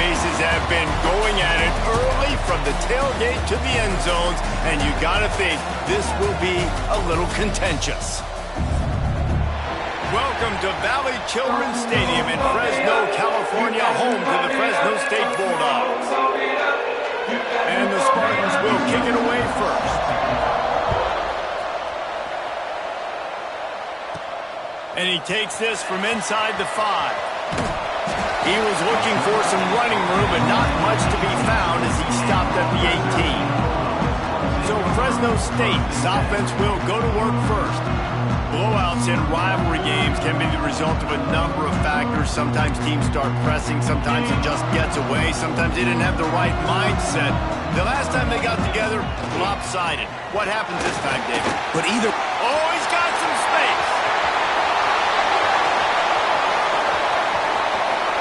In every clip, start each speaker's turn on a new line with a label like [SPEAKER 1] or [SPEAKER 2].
[SPEAKER 1] faces have been going at it early from the tailgate to the end zones, and you gotta think this will be a little contentious. Welcome to Valley Children's Stadium in Fresno, California, home to the Fresno State Bulldogs. And the Spartans will kick it away first. And he takes this from inside the 5. He was looking for some running room, but not much to be found as he stopped at the 18. So Fresno State's offense will go to work first. Blowouts in rivalry games can be the result of a number of factors. Sometimes teams start pressing, sometimes it just gets away, sometimes they didn't have the right mindset. The last time they got together, lopsided. What happens this time, David?
[SPEAKER 2] But either...
[SPEAKER 1] Oh, he's got some space.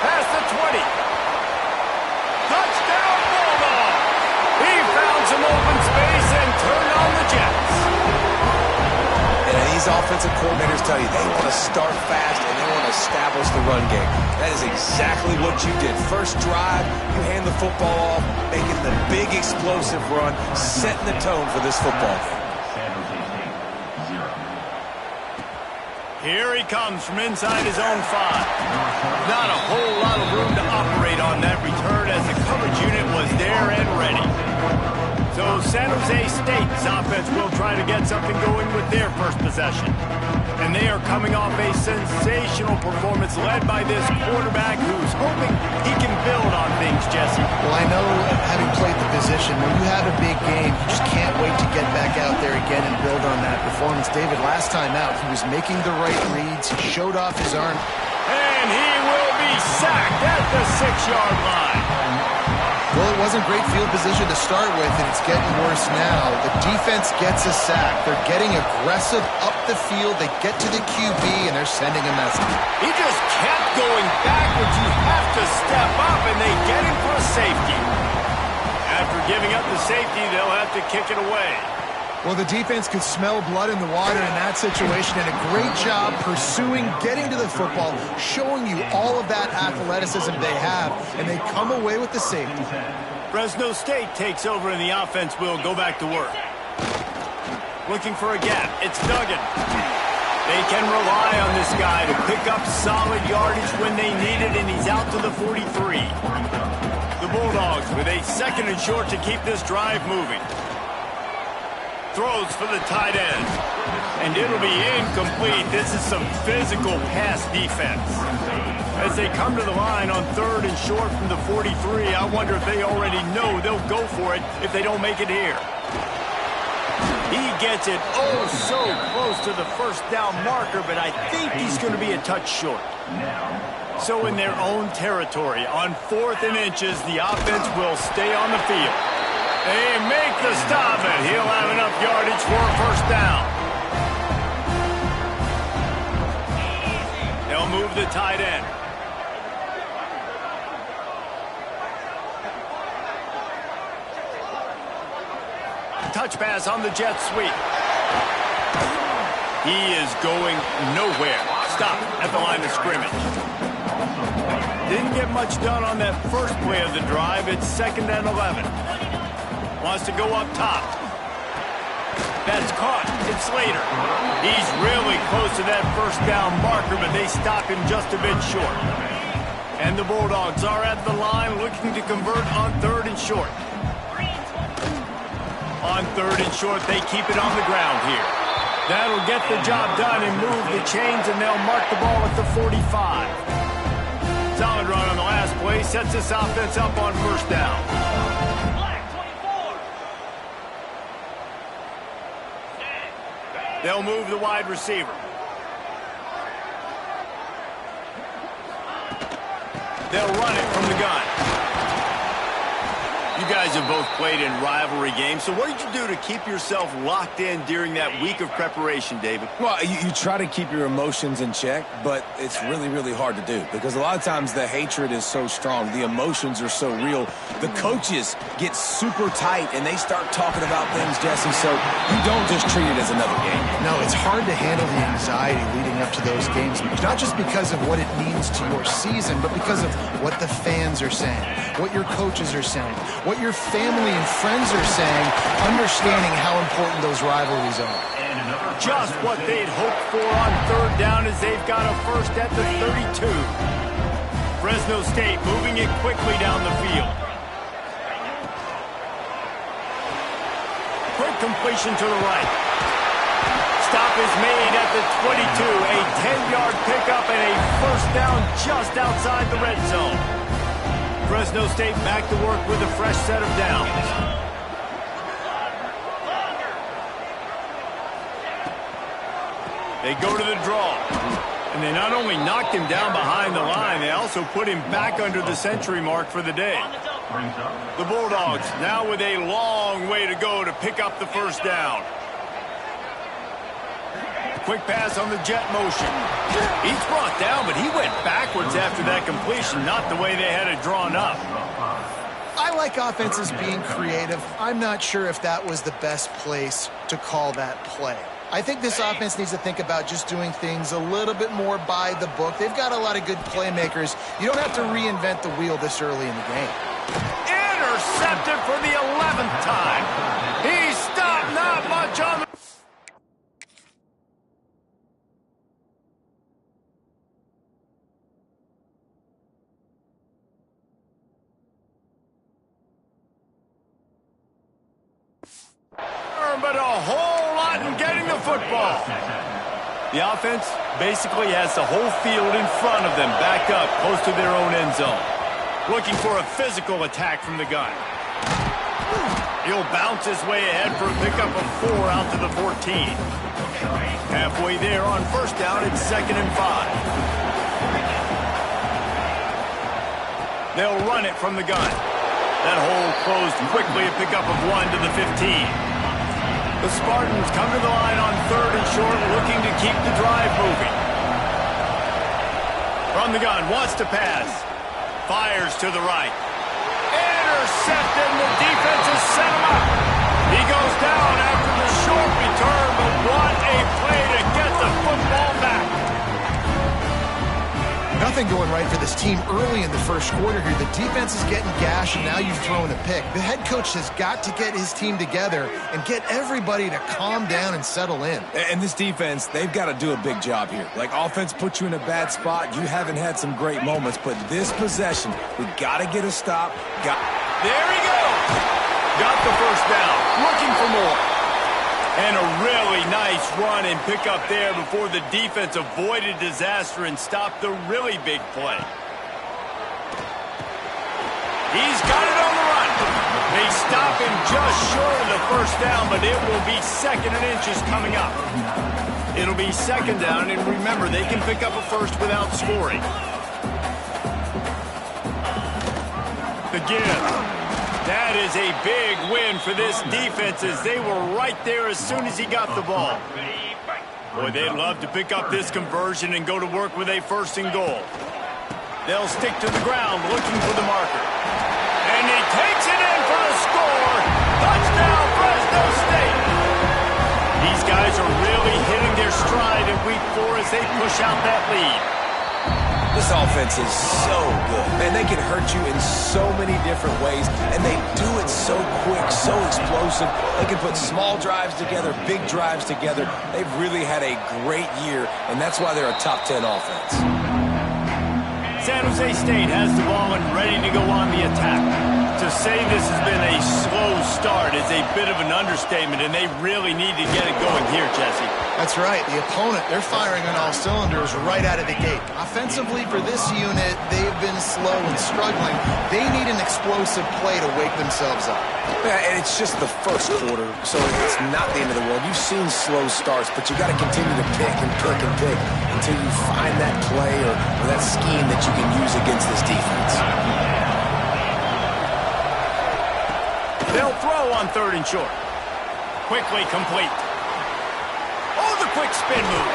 [SPEAKER 1] Past the 20. Touchdown, Bulldogs! He found some open space and turned on the Jets.
[SPEAKER 2] And these offensive coordinators tell you they want to start fast and they want to establish the run game. That is exactly what you did. First drive, you hand the football off, making the big explosive run, setting the tone for this football game.
[SPEAKER 1] Here he comes from inside his own 5. Not a whole lot of room to operate on that return as the coverage unit was there and ready. So San Jose State's offense will try to get something going with their first possession. And they are coming off a sensational performance led by this quarterback who's hoping he can build on things, Jesse.
[SPEAKER 3] Well, I know, having played the position, when you have a big game, you just can't wait to get back out there again and build on that performance. David, last time out, he was making the right reads. He showed off his arm.
[SPEAKER 1] And he will be sacked at the 6-yard line.
[SPEAKER 3] Well, it wasn't great field position to start with, and it's getting worse now. The defense gets a sack. They're getting aggressive up the field. They get to the QB, and they're sending a message.
[SPEAKER 1] He just kept going backwards. You have to step up, and they get him for a safety. After giving up the safety, they'll have to kick it away.
[SPEAKER 3] Well, the defense could smell blood in the water in that situation, and a great job pursuing, getting to the football, showing you all of that athleticism they have, and they come away with the safety.
[SPEAKER 1] Fresno State takes over, and the offense will go back to work. Looking for a gap. It's Duggan. They can rely on this guy to pick up solid yardage when they need it, and he's out to the 43. The Bulldogs with a 2nd and short to keep this drive moving. Throws for the tight end. And it'll be incomplete. This is some physical pass defense. As they come to the line on 3rd and short from the 43, I wonder if they already know they'll go for it if they don't make it here. He gets it oh so close to the first down marker, but I think he's going to be a touch short. So in their own territory, on 4th and inches, the offense will stay on the field. They make the stop, and he'll have enough yardage for a first down. They'll move the tight end. Touch pass on the jet sweep. He is going nowhere. Stop at the line of scrimmage. Didn't get much done on that first play of the drive. It's 2nd and 11. Wants to go up top. That's caught. It's Slater. He's really close to that first down marker, but they stop him just a bit short. And the Bulldogs are at the line looking to convert on 3rd and short. On 3rd and short, they keep it on the ground here. That'll get the job done and move the chains, and they'll mark the ball at the 45. Solid run on the last play. Sets this offense up on first down. They'll move the wide receiver. They'll run it from the gun. You guys have both played in rivalry games, so what did you do to keep yourself locked in during that week of preparation, David?
[SPEAKER 2] Well, you try to keep your emotions in check, but it's really, really hard to do because a lot of times the hatred is so strong. The emotions are so real. The coaches get super tight, and they start talking about things, Jesse, so you don't just treat it as another game.
[SPEAKER 3] No, it's hard to handle the anxiety leading up to those games, not just because of what it means to your season, but because of what the fans are saying, what your coaches are saying, what your family and friends are saying, understanding how important those rivalries are.
[SPEAKER 1] Just what they'd hoped for on third down as they've got a first at the 32. Fresno State moving it quickly down the field. Quick completion to the right. Stop is made at the 22. A 10-yard pickup and a first down just outside the red zone. Fresno State back to work with a fresh set of downs. They go to the draw. And they not only knocked him down behind the line, they also put him back under the century mark for the day. The Bulldogs now with a long way to go to pick up the first down. Quick pass on the jet motion. He's brought down, but he went backwards after that completion, not the way they had it drawn up.
[SPEAKER 3] I like offenses being creative. I'm not sure if that was the best place to call that play. I think this offense needs to think about just doing things a little bit more by the book. They've got a lot of good playmakers. You don't have to reinvent the wheel this early in the game.
[SPEAKER 1] Intercepted for the 11th time. He stopped not much on the... but a whole lot in getting the football. The offense basically has the whole field in front of them, backed up close to their own end zone. Looking for a physical attack from the gun. He'll bounce his way ahead for a pickup of 4 out to the 14. Halfway there on first down, it's 2nd and 5. They'll run it from the gun. That hole closed quickly, a pickup of 1 to the 15. The Spartans come to the line on 3rd and short, looking to keep the drive moving. From the gun, wants to pass. Fires to the right. Intercepted, and the defense has set him up. He goes down after the short return, but what a play to get the football back.
[SPEAKER 3] Nothing going right for this team early in the first quarter here. The defense is getting gashed, and now you've thrown a pick. The head coach has got to get his team together and get everybody to calm down and settle in.
[SPEAKER 2] And this defense, they've got to do a big job here. Like, offense puts you in a bad spot. You haven't had some great moments, but this possession, we got to get a stop.
[SPEAKER 1] There he goes. Got the first down. Looking for more. And a really nice run and pick up there before the defense avoided disaster and stopped the really big play. He's got it on the run. They stop him just short of the first down, but it will be 2nd and inches coming up. It'll be 2nd down, and remember, they can pick up a first without scoring. The give. That is a big win for this defense as they were right there as soon as he got the ball. Boy, they'd love to pick up this conversion and go to work with a 1st and goal. They'll stick to the ground looking for the marker. And he takes it in for the score. Touchdown, Fresno State. These guys are really hitting their stride in week 4 as they push out that lead.
[SPEAKER 2] This offense is so good. Man, they can hurt you in so many different ways, and they do it so quick, so explosive. They can put small drives together, big drives together. They've really had a great year, and that's why they're a top 10 offense.
[SPEAKER 1] San Jose State has the ball and ready to go on the attack. To say this has been a slow start is a bit of an understatement, and they really need to get it going here, Jesse.
[SPEAKER 3] That's right. The opponent, they're firing on all cylinders right out of the gate. Offensively for this unit, they've been slow and struggling. They need an explosive play to wake themselves up.
[SPEAKER 2] Yeah, and it's just the first quarter, so it's not the end of the world. You've seen slow starts, but you got to continue to pick and pick and pick until you find that play or that scheme that you can use against this defense.
[SPEAKER 1] They'll throw on 3rd and short. Quickly complete. Oh, the quick spin move.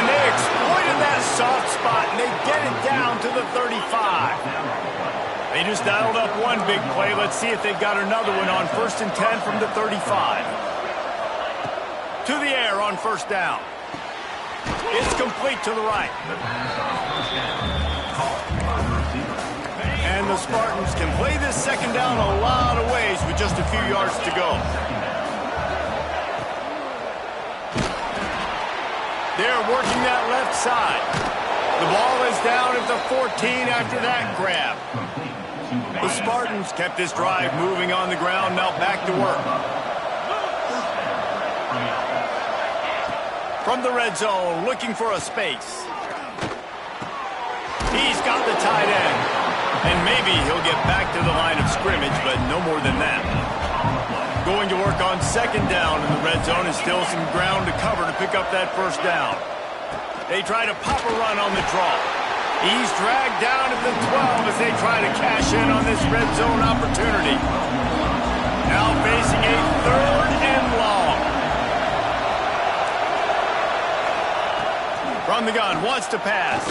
[SPEAKER 1] And they exploited that soft spot, and they get it down to the 35. They just dialed up one big play. Let's see if they've got another one on 1st and 10 from the 35. To the air on 1st down. It's complete to the right. And the Spartans can play this 2nd down a lot of ways with just a few yards to go. They're working that left side. The ball is down at the 14 after that grab. The Spartans kept this drive moving on the ground, now back to work. From the red zone, looking for a space. He's got the tight end. And maybe he'll get back to the line of scrimmage, but no more than that. Going to work on 2nd down in the red zone, and still some ground to cover to pick up that 1st down. They try to pop a run on the draw. He's dragged down at the 12 as they try to cash in on this red zone opportunity. Now facing a 3rd and long. From the gun, wants to pass.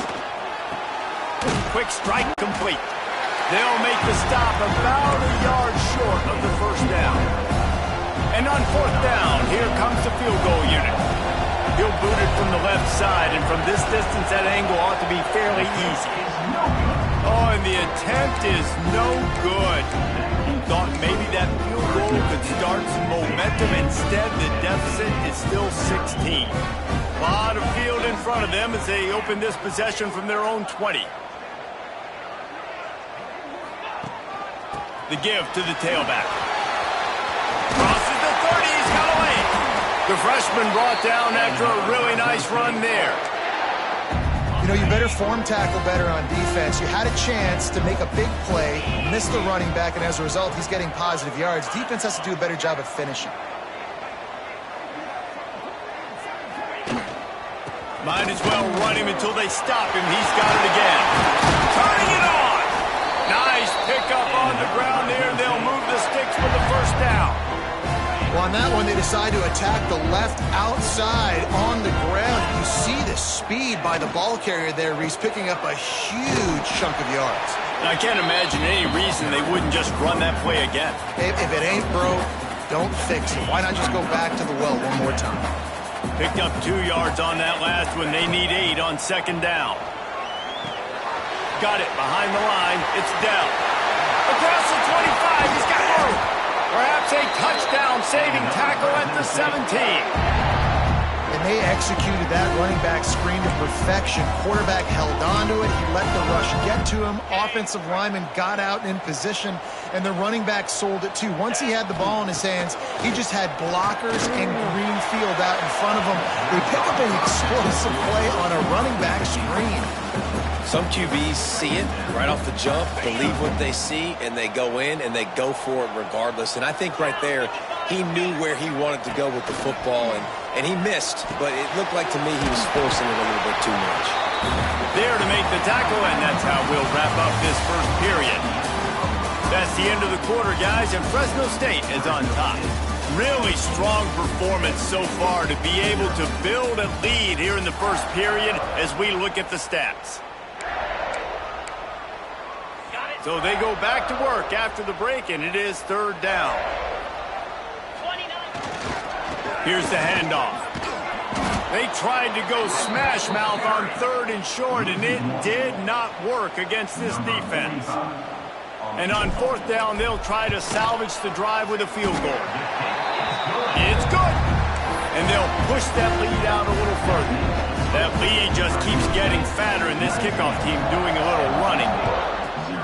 [SPEAKER 1] Quick strike complete. They'll make the stop about a yard short of the 1st down. And on 4th down, here comes the field goal unit. He'll boot it from the left side, and from this distance, that angle ought to be fairly easy. Oh, and the attempt is no good. Thought maybe that field goal could start some momentum. Instead, the deficit is still 16. A lot of field in front of them as they open this possession from their own 20. The give to the tailback. Crosses the 30, he's got away. The freshman brought down after a really nice run there.
[SPEAKER 3] You know, you better form tackle better on defense. You had a chance to make a big play, missed the running back, and as a result, he's getting positive yards. Defense has to do a better job of finishing.
[SPEAKER 1] Might as well run him until they stop him. He's got it again. Turning it on. Nice pickup on the ground there. They'll move the sticks for the 1st down.
[SPEAKER 3] Well, on that one, they decide to attack the left outside on the ground. You see the speed by the ball carrier there, Reese, picking up a huge chunk of yards.
[SPEAKER 1] I can't imagine any reason they wouldn't just run that play again.
[SPEAKER 3] If it ain't broke, don't fix it. Why not just go back to the well one more time?
[SPEAKER 1] Picked up 2 yards on that last one. They need 8 on 2nd down. Got it behind the line. It's Dell. Across the 25. He's got room. Perhaps a touchdown-saving tackle at the 17.
[SPEAKER 3] And they executed that running back screen to perfection. Quarterback held on to it. He let the rush get to him. Offensive lineman got out in position, and the running back sold it too. Once he had the ball in his hands, he just had blockers and green field out in front of him. They pick up an explosive play on a running back screen.
[SPEAKER 2] Some QBs see it right off the jump, believe what they see, and they go in and they go for it regardless. And I think right there, he knew where he wanted to go with the football, and he missed, but it looked like to me he was forcing it a little bit too much.
[SPEAKER 1] There to make the tackle, and that's how we'll wrap up this 1st period. That's the end of the quarter, guys, and Fresno State is on top. Really strong performance so far to be able to build a lead here in the 1st period as we look at the stats. So they go back to work after the break, and it is 3rd down. Here's the handoff. They tried to go smash mouth on 3rd and short, and it did not work against this defense. And on 4th down, they'll try to salvage the drive with a field goal. It's good. And they'll push that lead out a little further. That lead just keeps getting fatter, and this kickoff team doing a little running.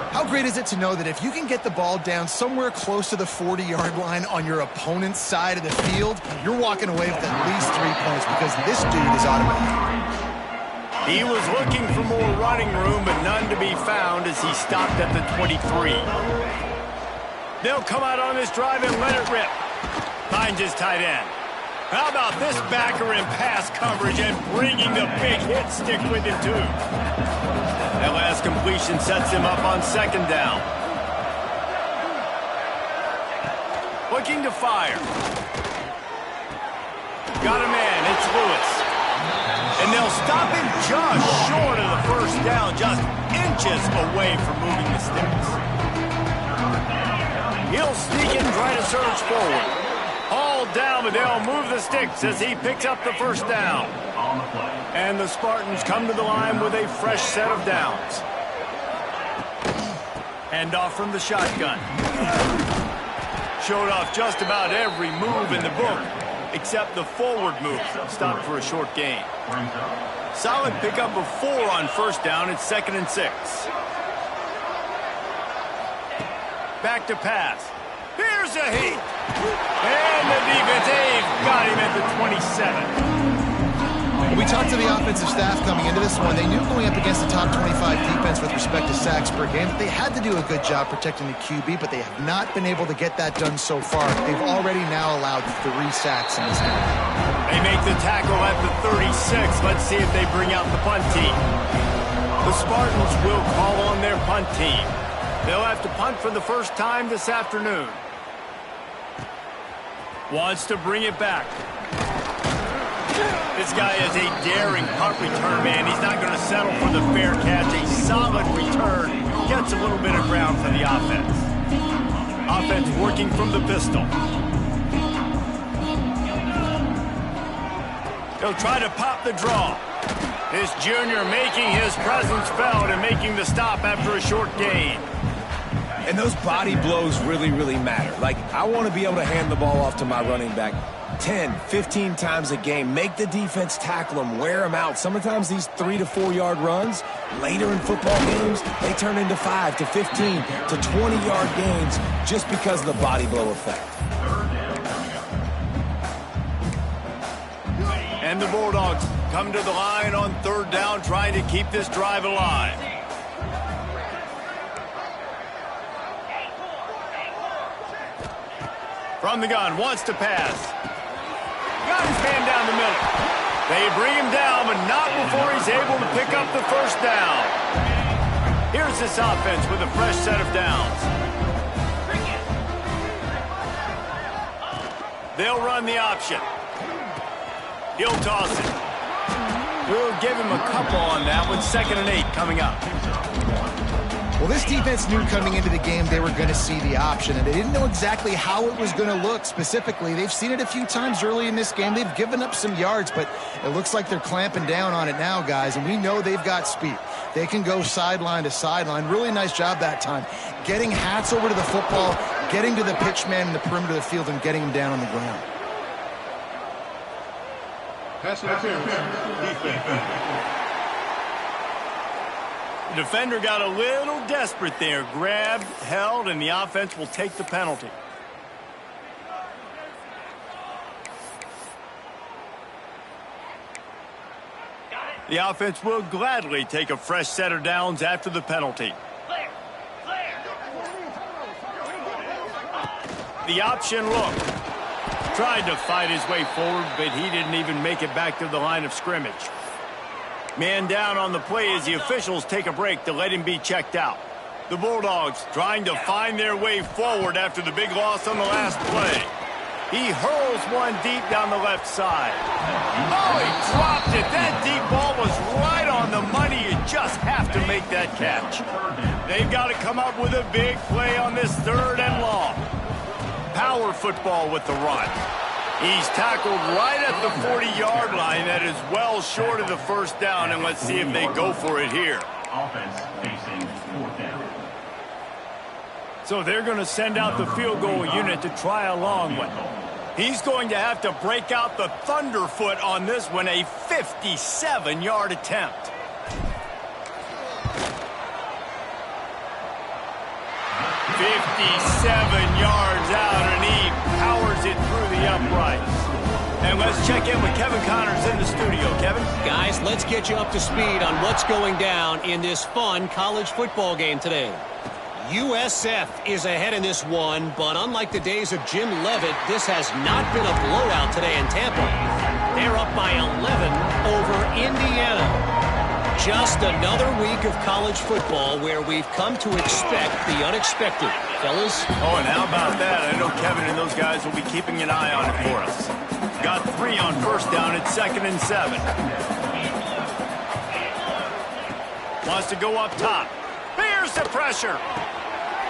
[SPEAKER 3] How great is it to know that if you can get the ball down somewhere close to the 40-yard line on your opponent's side of the field, you're walking away with at least 3 points because this dude is automatic.
[SPEAKER 1] He was looking for more running room, but none to be found as he stopped at the 23. They'll come out on this drive and let it rip. Finds his tight end. How about this backer in pass coverage and bringing the big hit stick with him, too? That last completion sets him up on 2nd down. Looking to fire. Got a man. It's Lewis. And they'll stop him just short of the first down, just inches away from moving the sticks. He'll sneak in and try to surge forward. All down, but they'll move the sticks as he picks up the first down. And the Spartans come to the line with a fresh set of downs. Hand off from the shotgun. Showed off just about every move in the book, except the forward move. Stopped for a short gain. Solid pickup of 4 on first down. It's 2nd and 6. Back to pass. Here's a heat. And the defense, they've got him at the 27.
[SPEAKER 3] We talked to the offensive staff coming into this one. They knew going up against the top 25 defense with respect to sacks per game that they had to do a good job protecting the QB, but they have not been able to get that done so far. They've already now allowed 3 sacks in this game.
[SPEAKER 1] They make the tackle at the 36. Let's see if they bring out the punt team. The Spartans will call on their punt team. They'll have to punt for the first time this afternoon. Wants to bring it back. This guy is a daring punt return man. He's not going to settle for the fair catch. A solid return. Gets a little bit of ground for the offense. Offense working from the pistol. He'll try to pop the draw. This junior making his presence felt and making the stop after a short gain.
[SPEAKER 2] And those body blows really, really matter. Like, I want to be able to hand the ball off to my running back 10, 15 times a game. Make the defense tackle them, wear them out. Sometimes these 3 to 4 yard runs, later in football games, they turn into 5 to 15 to 20 yard gains just because of the body blow effect.
[SPEAKER 1] And the Bulldogs come to the line on 3rd down, trying to keep this drive alive. From the gun, wants to pass. Got his man down the middle. They bring him down, but not before he's able to pick up the first down. Here's this offense with a fresh set of downs. They'll run the option. He'll toss it. We'll give him a couple on that one. 2nd and 8 coming up.
[SPEAKER 3] Well, this defense knew coming into the game they were going to see the option, and they didn't know exactly how it was going to look specifically. They've seen it a few times early in this game. They've given up some yards, but it looks like they're clamping down on it now, guys, and we know they've got speed. They can go sideline to sideline. Really nice job that time. Getting Hats over to the football, getting to the pitch man in the perimeter of the field, and getting him down on the ground.
[SPEAKER 4] Pass interference. Defense.
[SPEAKER 1] The defender got a little desperate there. Grabbed, held, and the offense will take the penalty. The offense will gladly take a fresh set of downs after the penalty. The option look. Tried to fight his way forward, but he didn't even make it back to the line of scrimmage. Man down on the play as the officials take a break to let him be checked out. The Bulldogs trying to find their way forward after the big loss on the last play. He hurls one deep down the left side. Oh, he dropped it. That deep ball was right on the money. You just have to make that catch. They've got to come up with a big play on this 3rd and long. Power football with the run. He's tackled right at the 40-yard line. That is well short of the first down, and let's see if they go for it here.
[SPEAKER 4] Offense facing 4th down.
[SPEAKER 1] So they're going to send out the field goal unit to try a long one. He's going to have to break out the thunderfoot on this one, a 57-yard attempt. "57 yards out, and he powers it through the uprights." And let's check in with Kevin Connors in the studio. Kevin?
[SPEAKER 5] Guys, let's get you up to speed on what's going down in this fun college football game today. USF is ahead in this one, but unlike the days of Jim Leavitt, this has not been a blowout today in Tampa. They're up by 11 over Indiana. Just another week of college football where we've come to expect the unexpected. Fellas?
[SPEAKER 1] Oh, and how about that? I know Kevin and those guys will be keeping an eye on it for us. Got 3 on first down at 2nd and 7. Wants to go up top. Here's the pressure.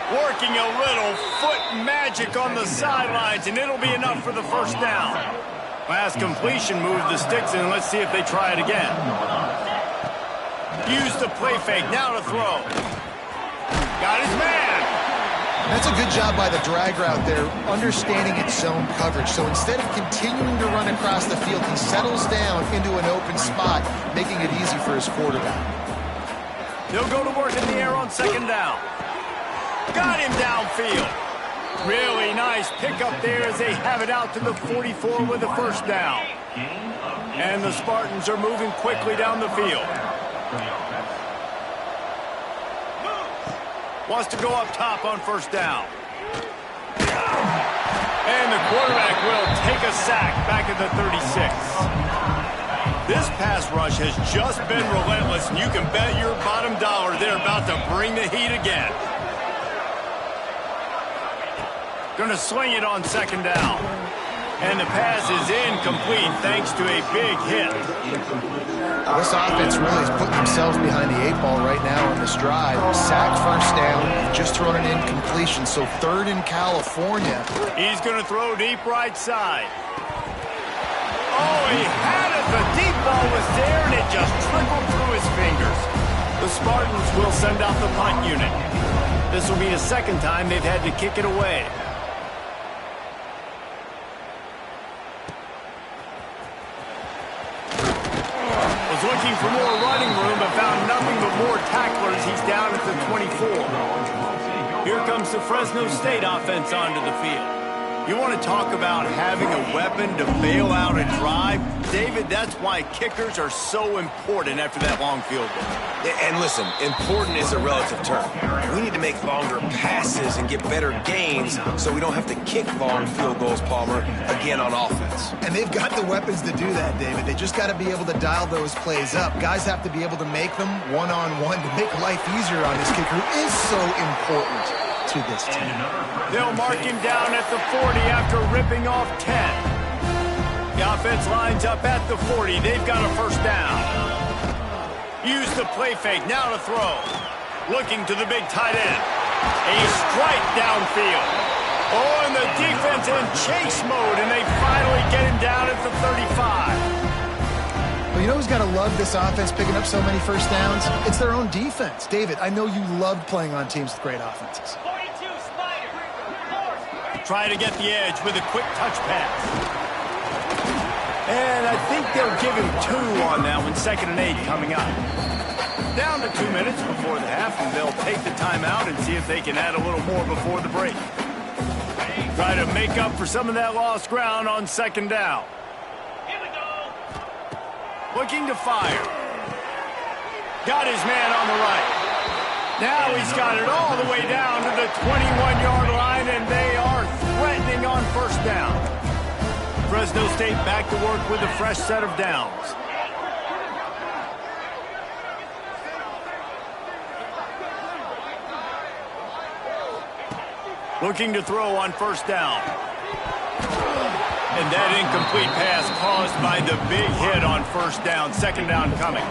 [SPEAKER 1] Working a little foot magic on the sidelines, and it'll be enough for the first down. Last completion moved the sticks in. Let's see if they try it again. Use the play fake. Now to throw. Got his man.
[SPEAKER 3] That's a good job by the drag route there, understanding its zone coverage. So instead of continuing to run across the field, he settles down into an open spot, making it easy for his quarterback.
[SPEAKER 1] He'll go to work in the air on 2nd down. Got him downfield. Really nice pickup there as they have it out to the 44 with the first down. And the Spartans are moving quickly down the field. Wants to go up top on first down. And the quarterback will take a sack back at the 36. This pass rush has just been relentless, and you can bet your bottom dollar they're about to bring the heat again. Going to sling it on 2nd down. And the pass is incomplete thanks to a big hit.
[SPEAKER 3] This offense really is putting themselves behind the 8 ball right now on this drive. Sack first down, just thrown an incompletion, so 3rd in California.
[SPEAKER 1] He's going to throw deep right side. Oh, he had it. The deep ball was there, and it just trickled through his fingers. The Spartans will send out the punt unit. This will be the 2nd time they've had to kick it away. Looking for more running room, but found nothing but more tacklers. He's down at the 24. Here comes the Fresno State offense onto the field. You want to talk about having a weapon to bail out a drive? David, that's why kickers are so important after that long field goal.
[SPEAKER 2] And listen, important is a relative term. We need to make longer passes and get better gains so we don't have to kick long field goals, Palmer, again on offense.
[SPEAKER 3] And they've got the weapons to do that, David. They just got to be able to dial those plays up. Guys have to be able to make them one-on-one to make life easier on this kicker, who is so important to this team.
[SPEAKER 1] They'll mark him down at the 40 after ripping off 10. The offense lines up at the 40. They've got a first down. Use the play fake. Now to throw. Looking to the big tight end. A strike downfield. Oh, and the defense in chase mode, and they finally get him down at the 35.
[SPEAKER 3] Well, you know who's got to love this offense picking up so many first downs? It's their own defense. David, I know you loved playing on teams with great offenses.
[SPEAKER 1] Try to get the edge with a quick touch pass. And I think they'll give him 2 on that one. 2nd and 8 coming up. Down to 2 minutes before the half, and they'll take the timeout and see if they can add a little more before the break. Try to make up for some of that lost ground on 2nd down.
[SPEAKER 4] Here we go.
[SPEAKER 1] Looking to fire. Got his man on the right. Now he's got it all the way down to the 21-yard line, and they are threatening on first down. Fresno State back to work with a fresh set of downs. Looking to throw on first down. And that incomplete pass caused by the big hit on first down. 2nd down coming.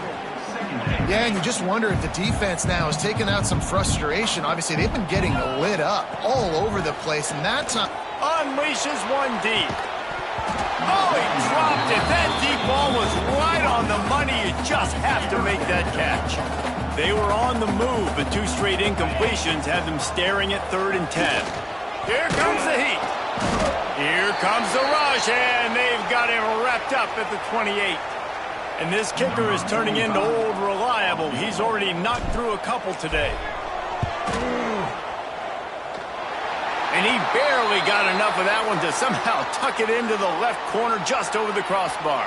[SPEAKER 3] Yeah, and you just wonder if the defense now has taken out some frustration. Obviously, they've been getting lit up all over the place, and that's
[SPEAKER 1] unleashes one deep. Oh, he dropped it. That deep ball was right on the money. You just have to make that catch. They were on the move, but 2 straight incompletions had them staring at 3rd and 10. Here comes the heat. Here comes the rush, and they've got him wrapped up at the 28. And this kicker is turning into old reliable. He's already knocked through a couple today. And he barely got enough of that one to somehow tuck it into the left corner just over the crossbar.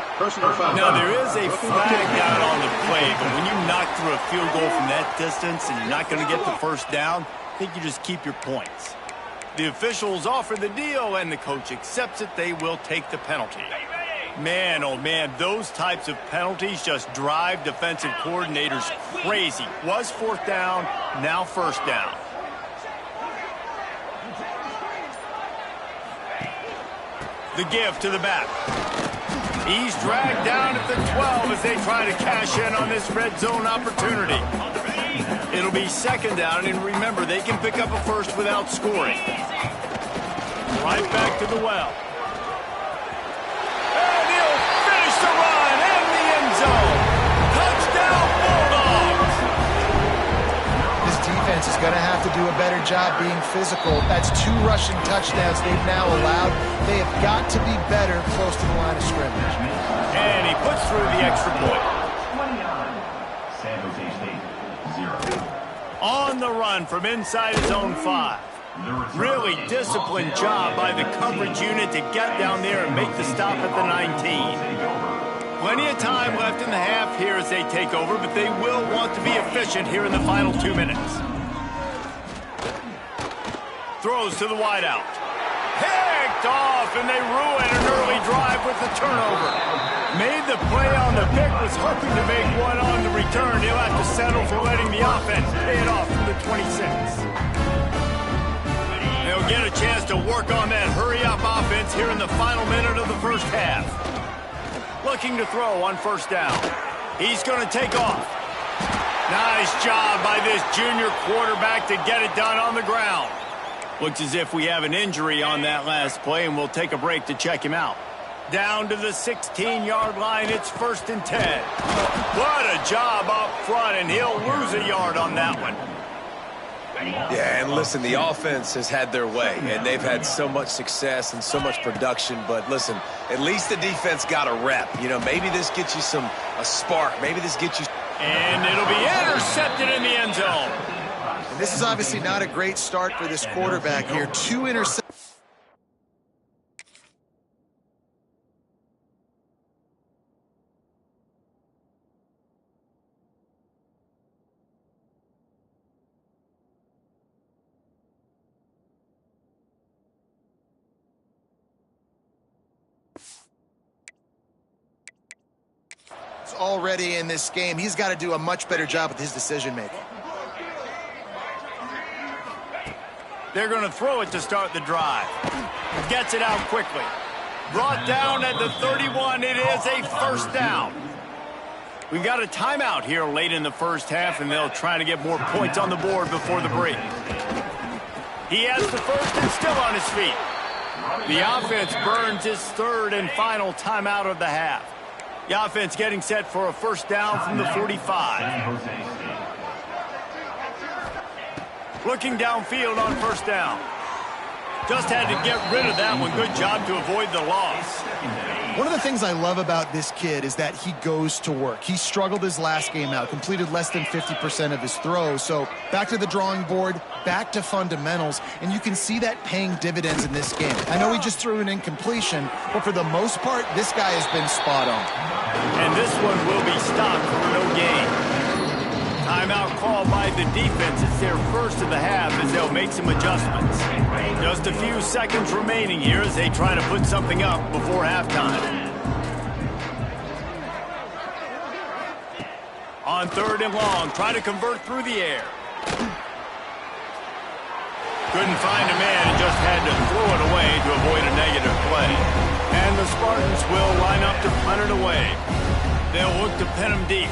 [SPEAKER 1] Now, there is a flag down on the play, but when you knock through a field goal from that distance and you're not going to get the first down, I think you just keep your points. The officials offer the deal, and the coach accepts it. They will take the penalty. Man, oh man, those types of penalties just drive defensive coordinators crazy. Was fourth down, now first down. The give to the back. He's dragged down at the 12 as they try to cash in on this red zone opportunity. It'll be second down, and remember, they can pick up a first without scoring. Right back to the well. And he'll finish the run in the end zone. Touchdown, Bulldogs!
[SPEAKER 3] This defense is going to have to do a better job being physical. That's 2 rushing touchdowns they've now allowed. They have got to be better close to the line of scrimmage.
[SPEAKER 1] And he puts through the extra point.
[SPEAKER 4] San Jose State, 0.
[SPEAKER 1] On the run from inside his own 5. Really disciplined job by the coverage unit to get down there and make the stop at the 19. Plenty of time left in the half here as they take over, but they will want to be efficient here in the final 2 minutes. Throws to the wideout. Picked off, and they ruin an early drive with the turnover. Made the play on the pick, was hoping to make one on the return. He'll have to settle for letting the offense pay it off from the 26. They'll get a chance to work on that hurry-up offense here in the final minute of the first half. Looking to throw on first down. He's going to take off. Nice job by this junior quarterback to get it done on the ground. Looks as if we have an injury on that last play, and we'll take a break to check him out. Down to the 16-yard line, it's 1st and 10. What a job up front, and he'll lose a yard on that one.
[SPEAKER 2] Yeah, and listen, the offense has had their way, and they've had so much success and so much production. But listen, at least the defense got a rep. You know, maybe this gets you a spark. Maybe this gets you.
[SPEAKER 1] And it'll be intercepted in the end zone.
[SPEAKER 3] And this is obviously not a great start for this quarterback here. 2 interceptions. Already in this game, he's got to do a much better job with his decision making.
[SPEAKER 1] They're going to throw it to start the drive. Gets it out quickly. Brought down at the 31. It is a first down. We've got a timeout here late in the first half, and they'll try to get more points on the board before the break. He has the first and still on his feet. The offense burns his 3rd and final timeout of the half. The offense getting set for a first down from the 45. Looking downfield on first down. Just had to get rid of that one. Good job to avoid the loss.
[SPEAKER 3] One of the things I love about this kid is that he goes to work. He struggled his last game out, completed less than 50% of his throws. So back to the drawing board, back to fundamentals, and you can see that paying dividends in this game. I know he just threw an incompletion, but for the most part, this guy has been spot on.
[SPEAKER 1] And this one will be stopped for no gain. Timeout called by the defense. It's their first of the half as they'll make some adjustments. Just a few seconds remaining here as they try to put something up before halftime. On 3rd and long, try to convert through the air. Couldn't find a man and just had to throw it away to avoid a negative play. And the Spartans will line up to punt it away. They'll look to pin him deep.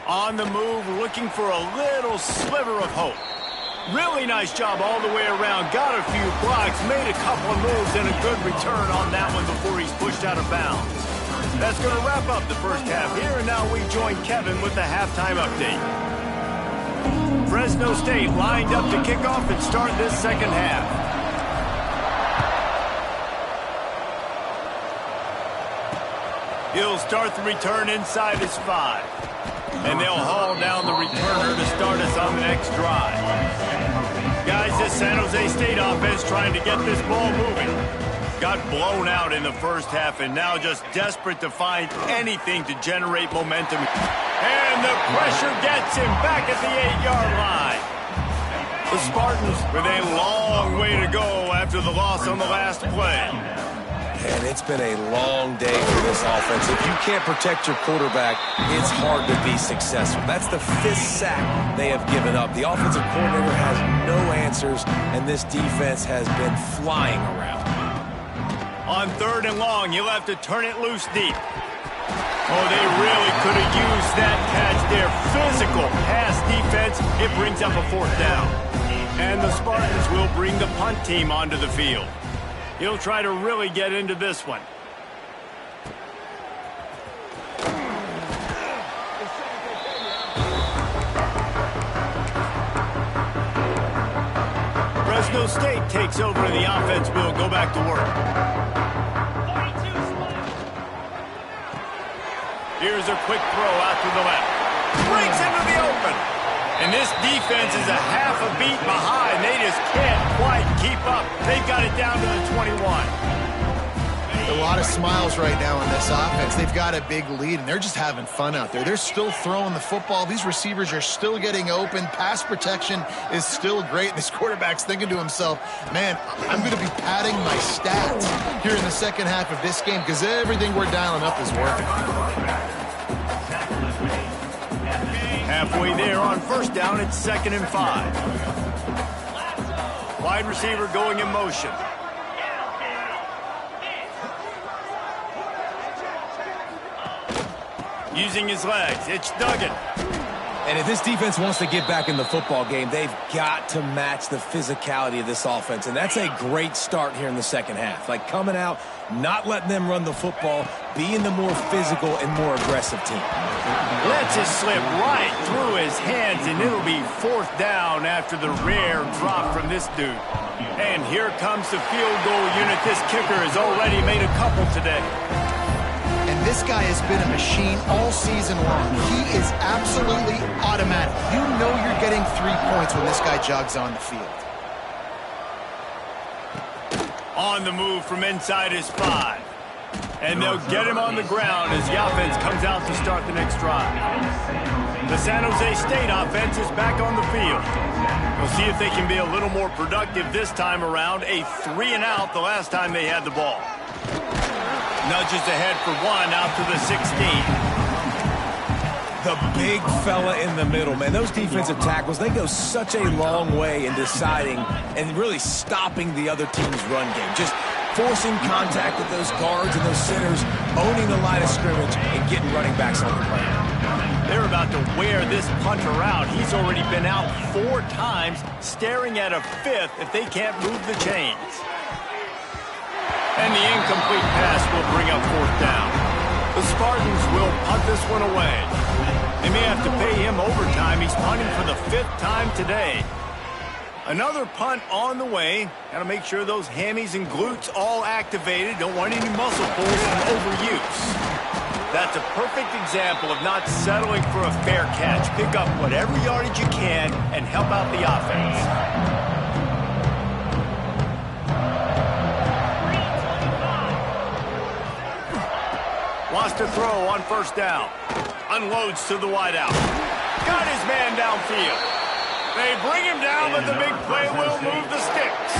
[SPEAKER 1] On the move, looking for a little sliver of hope. Really nice job all the way around. Got a few blocks, made a couple of moves, and a good return on that one before he's pushed out of bounds. That's going to wrap up the first half here, and now we join Kevin with the halftime update. Fresno State lined up to kick off and start this second half. He'll start the return inside his 5. And they'll haul down the returner to start us on the next drive. Guys, this San Jose State offense trying to get this ball moving. Got blown out in the first half and now just desperate to find anything to generate momentum. And the pressure gets him back at the 8-yard line. The Spartans with a long way to go after the loss on the last play.
[SPEAKER 2] And it's been a long day for this offense. If you can't protect your quarterback, it's hard to be successful. That's the 5th sack they have given up. The offensive coordinator has no answers, and this defense has been flying around.
[SPEAKER 1] On 3rd and long, you'll have to turn it loose deep. Oh, they really could have used that catch there. Physical pass defense. It brings up a 4th down. And the Spartans will bring the punt team onto the field. He'll try to really get into this one. Fresno State takes over and the offense will go back to work. Here's a quick throw out to the left. Breaks into the open. And this defense is a half a beat behind. They just can't quite keep up. They've got it down to the 21.
[SPEAKER 3] A lot of smiles right now in this offense. They've got a big lead, and they're just having fun out there. They're still throwing the football. These receivers are still getting open. Pass protection is still great. This quarterback's thinking to himself, man, I'm going to be padding my stats here in the second half of this game because everything we're dialing up is working.
[SPEAKER 1] Halfway there on 1st down, it's 2nd and 5. Wide receiver going in motion. Using his legs, it's Duggan.
[SPEAKER 2] And if this defense wants to get back in the football game, they've got to match the physicality of this offense. And that's a great start here in the second half. Like coming out, not letting them run the football, being the more physical and more aggressive team.
[SPEAKER 1] Lets it slip right through his hands, and it'll be 4th down after the rare drop from this dude. And here comes the field goal unit. This kicker has already made a couple today.
[SPEAKER 3] And this guy has been a machine all season long. He is absolutely automatic. You know you're getting 3 points when this guy jogs on the field.
[SPEAKER 1] On the move from inside his 5. And they'll get him on the ground as the offense comes out to start the next drive. The San Jose State offense is back on the field. We'll see if they can be a little more productive this time around. A 3-and-out the last time they had the ball. Nudges ahead for 1 out to the 16.
[SPEAKER 2] The big fella in the middle, man. Those defensive tackles, they go such a long way in deciding and really stopping the other team's run game. Just forcing contact with those guards and those centers, owning the line of scrimmage, and getting running backs on the play.
[SPEAKER 1] They're about to wear this punter out. He's already been out 4 times, staring at a 5th if they can't move the chains. And the incomplete pass will bring up 4th down. The Spartans will punt this one away. They may have to pay him overtime. He's punting for the 5th time today. Another punt on the way. Got to make sure those hammies and glutes all activated. Don't want any muscle pulls from overuse. That's a perfect example of not settling for a fair catch. Pick up whatever yardage you can and help out the offense. Wants to throw on 1st down. Unloads to the wideout. Got his man downfield. They bring him down, but the big play will move the sticks.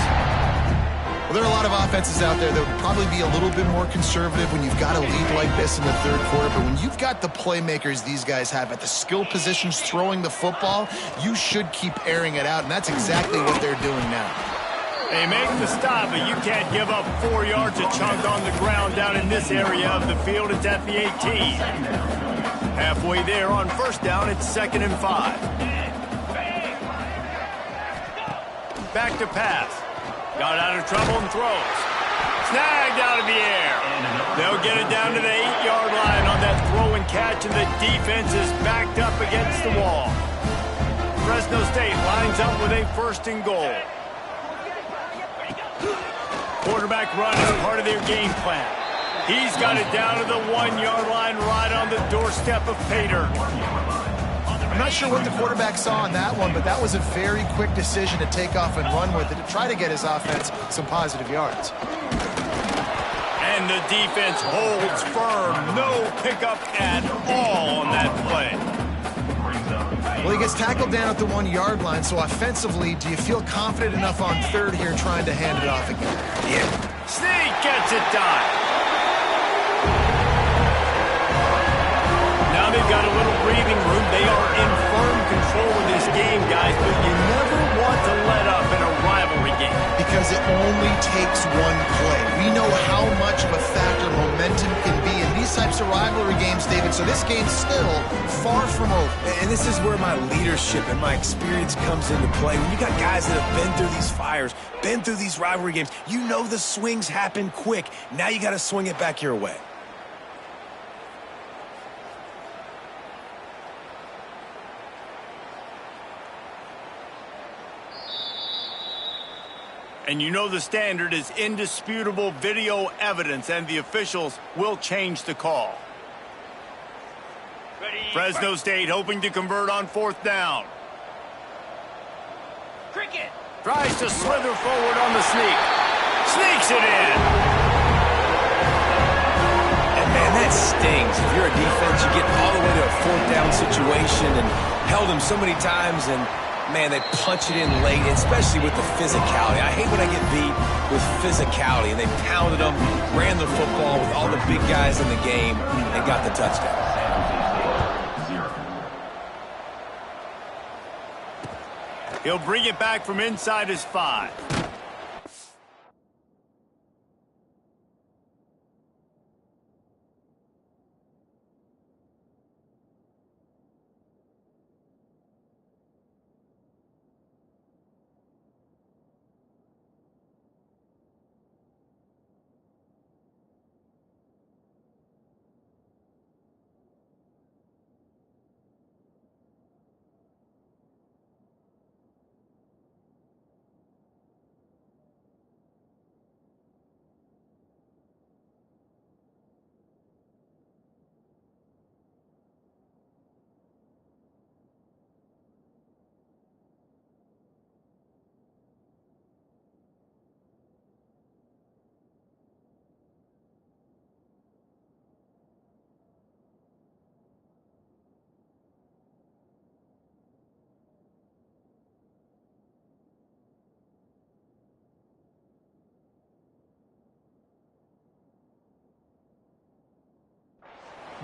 [SPEAKER 3] Well, there are a lot of offenses out there that would probably be a little bit more conservative when you've got a lead like this in the 3rd quarter. But when you've got the playmakers these guys have at the skill positions throwing the football, you should keep airing it out, and that's exactly what they're doing now.
[SPEAKER 1] They make the stop, but you can't give up 4 yards a chunk on the ground down in this area of the field. It's at the 18. Halfway there on 1st down, it's 2nd and 5. Back to pass. Got out of trouble and throws. Snagged out of the air. They'll get it down to the 8-yard line on that throw and catch, and the defense is backed up against the wall. Fresno State lines up with a 1st and goal. Quarterback run is part of their game plan. He's got it down to the 1-yard line right on the doorstep of Pater.
[SPEAKER 3] I'm not sure what the quarterback saw on that one, but that was a very quick decision to take off and run with it to try to get his offense some positive yards.
[SPEAKER 1] And the defense holds firm. No pickup at all on that play.
[SPEAKER 3] Well, he gets tackled down at the 1-yard line, so offensively, do you feel confident enough on third here trying to hand it off again?
[SPEAKER 2] Yeah.
[SPEAKER 1] Sneak gets it done. Now they've got a little breathing room. They are in firm control of this game, guys, but you never want to let up in a rivalry game.
[SPEAKER 3] Because it only takes one play. We know how much of a factor momentum can be in these types of rivalry games, David, so this game's still far from over.
[SPEAKER 2] And this is where my leadership and my experience comes into play. When you got guys that have been through these fires, been through these rivalry games, you know the swings happen quick. Now you got to swing it back your way.
[SPEAKER 1] And you know the standard is indisputable video evidence, and the officials will change the call. Fresno State hoping to convert on 4th down.
[SPEAKER 5] Cricket.
[SPEAKER 1] Tries to slither forward on the sneak. Sneaks it in.
[SPEAKER 2] And, man, that stings. If you're a defense, you get all the way to a 4th down situation and held him so many times, and man, they punch it in late, especially with the physicality. I hate when I get beat with physicality, and they pounded them, ran the football with all the big guys in the game, and got the touchdown.
[SPEAKER 1] He'll bring it back from inside his 5.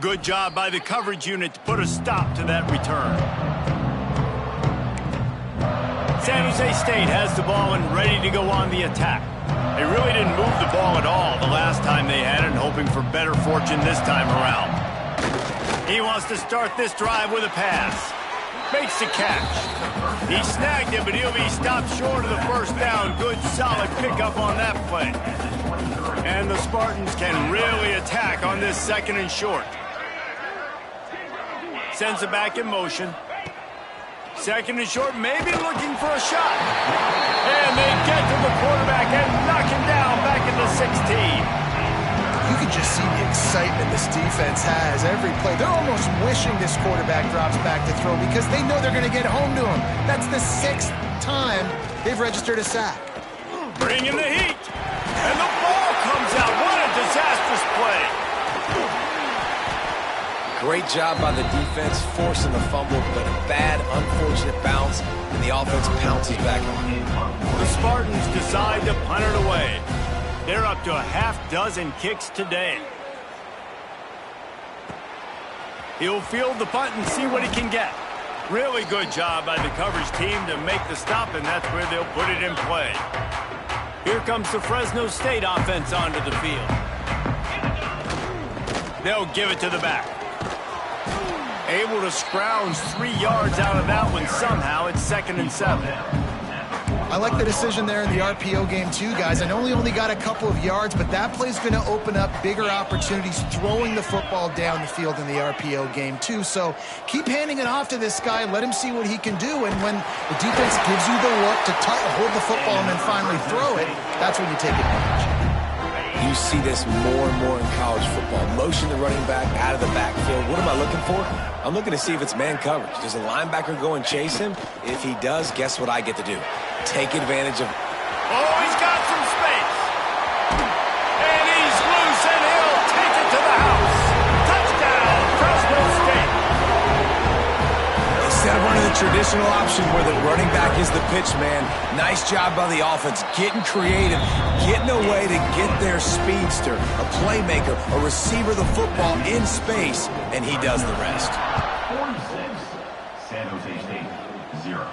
[SPEAKER 1] Good job by the coverage unit to put a stop to that return. San Jose State has the ball and ready to go on the attack. They really didn't move the ball at all the last time they had it, hoping for better fortune this time around. He wants to start this drive with a pass. Makes the catch. He snagged it, but he'll be stopped short of the 1st down. Good, solid pickup on that play. And the Spartans can really attack on this 2nd and short. Sends it back in motion. 2nd and short, maybe looking for a shot. And they get to the quarterback and knock him down back at the 16.
[SPEAKER 3] You can just see the excitement this defense has every play. They're almost wishing this quarterback drops back to throw because they know they're going to get home to him. That's the 6th time they've registered a sack.
[SPEAKER 1] Bringing the heat. And the ball comes out. What a disastrous play.
[SPEAKER 2] Great job by the defense, forcing the fumble, but a bad, unfortunate bounce, and the offense pounces back on it.
[SPEAKER 1] The Spartans decide to punt it away. They're up to a half-dozen kicks today. He'll field the punt and see what he can get. Really good job by the coverage team to make the stop, and that's where they'll put it in play. Here comes the Fresno State offense onto the field. They'll give it to the back. Able to scrounge 3 yards out of that one somehow. It's 2nd and 7.
[SPEAKER 3] I like the decision there in the RPO game too, guys. I know he only got a couple of yards, but that play's going to open up bigger opportunities throwing the football down the field in the RPO game too. So keep handing it off to this guy. Let him see what he can do. And when the defense gives you the look to hold the football and then finally throw it, that's when you take advantage.
[SPEAKER 2] You see this more and more in college football. Motion the running back out of the backfield. What am I looking for? I'm looking to see if it's man coverage. Does a linebacker go and chase him? If he does, guess what I get to do? Take advantage of...
[SPEAKER 1] Oh, he's got some space. And he's loose, and he'll take it to the house. Touchdown, Fresno State.
[SPEAKER 2] Instead of running the traditional option where the running back is the pitch man. Nice job by the offense, getting creative, getting a way to get their speedster, a playmaker, a receiver the football in space, and he does the rest.
[SPEAKER 4] 46, San Jose State, 0.